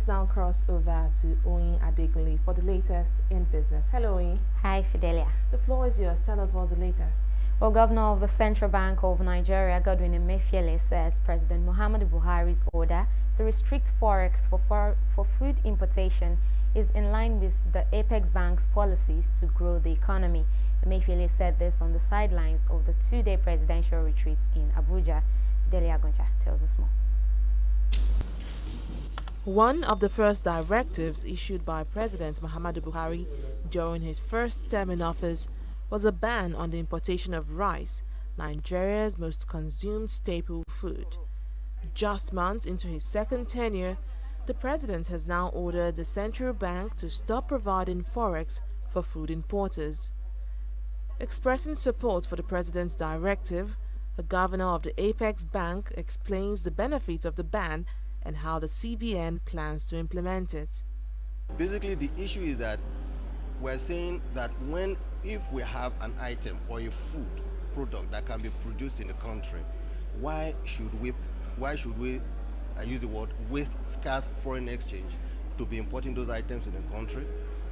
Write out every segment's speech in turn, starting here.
let's now cross over to Oyin Adekunle for the latest in business. Hello, Oyin. Hi, Fidelia. The floor is yours. Tell us what's the latest. Well, Governor of the Central Bank of Nigeria, Godwin Emefiele, says President Muhammadu Buhari's order to restrict forex for food importation is in line with the Apex Bank's policies to grow the economy. Emefiele said this on the sidelines of the two-day presidential retreat in Abuja. Fidelia Goncha tells us more. One of the first directives issued by President Muhammadu Buhari during his first term in office was a ban on the importation of rice, Nigeria's most consumed staple food. Just months into his second tenure, the president has now ordered the central bank to stop providing forex for food importers. Expressing support for the president's directive, the governor of the Apex Bank explains the benefits of the ban and how the CBN plans to implement it. Basically, the issue is that we're saying that if we have an item or a food product that can be produced in the country, why should we I use the word waste scarce foreign exchange to be importing those items in the country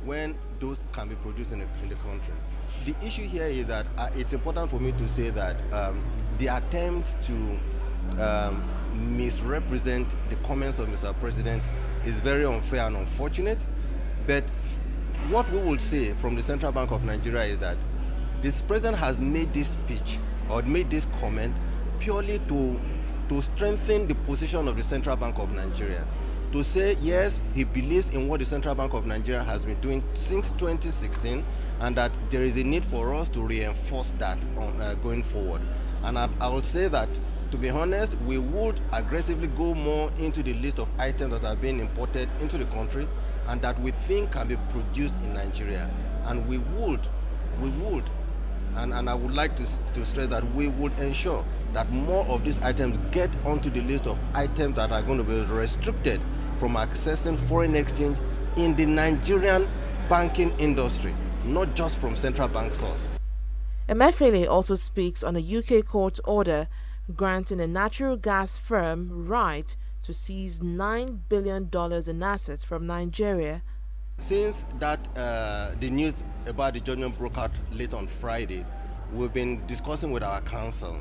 when those can be produced in the country? The issue here is that it's important for me to say that the attempt to misrepresent the comments of Mr. President is very unfair and unfortunate. But what we will say from the Central Bank of Nigeria is that this president has made this speech or made this comment purely to strengthen the position of the Central Bank of Nigeria. To say, yes, he believes in what the Central Bank of Nigeria has been doing since 2016 and that there is a need for us to reinforce that going forward. And I will say that, to be honest, we would aggressively go more into the list of items that are being imported into the country and that we think can be produced in Nigeria. And we would, and I would like to stress that we would ensure that more of these items get onto the list of items that are going to be restricted from accessing foreign exchange in the Nigerian banking industry, not just from central bank source. Emefiele also speaks on a UK court order granting a natural gas firm right to seize $9 billion in assets from Nigeria. Since that the news about the judgment broke out late on Friday, we've been discussing with our counsel,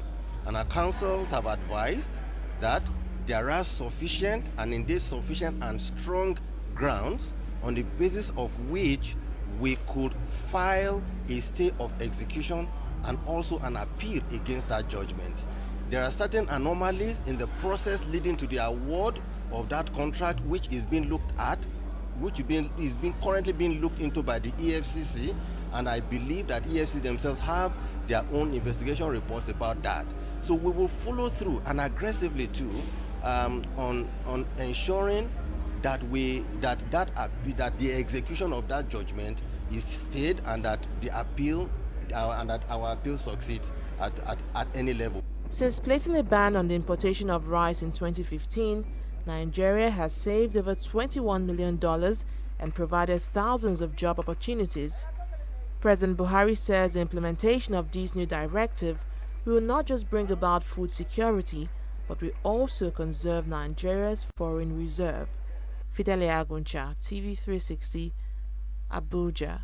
and our counsels have advised that there are sufficient and indeed sufficient and strong grounds on the basis of which we could file a stay of execution and also an appeal against that judgment. There are certain anomalies in the process leading to the award of that contract which is being looked at, which is currently being looked into by the EFCC, and I believe that EFCC themselves have their own investigation reports about that. So we will follow through and aggressively too on ensuring that the execution of that judgment is stayed and that the appeal and that our appeal succeeds at any level. Since placing a ban on the importation of rice in 2015, Nigeria has saved over $21 million and provided thousands of job opportunities. President Buhari says the implementation of this new directive will not just bring about food security, but will also conserve Nigeria's foreign reserve. Fidelia Goncha, TV 360, Abuja.